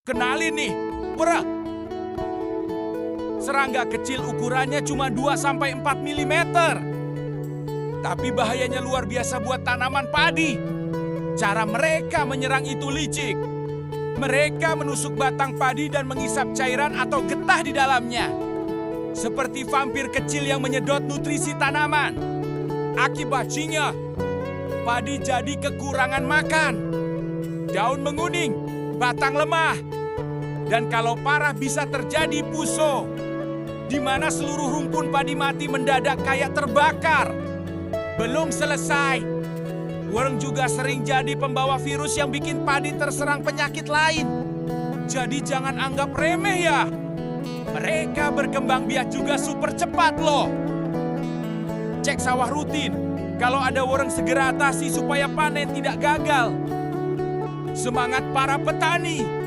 Kenalin nih, Wera. Serangga kecil ukurannya cuma 2-4 mm. Tapi bahayanya luar biasa buat tanaman padi. Cara mereka menyerang itu licik. Mereka menusuk batang padi dan mengisap cairan atau getah di dalamnya. Seperti vampir kecil yang menyedot nutrisi tanaman. Akibatnya, padi jadi kekurangan makan. Daun menguning, batang lemah. Dan kalau parah bisa terjadi puso, di mana seluruh rumpun padi mati mendadak kayak terbakar. Belum selesai, worm juga sering jadi pembawa virus yang bikin padi terserang penyakit lain. Jadi jangan anggap remeh ya. Mereka berkembang biak juga super cepat loh. Cek sawah rutin, kalau ada worm segera atasi supaya panen tidak gagal. Semangat para petani!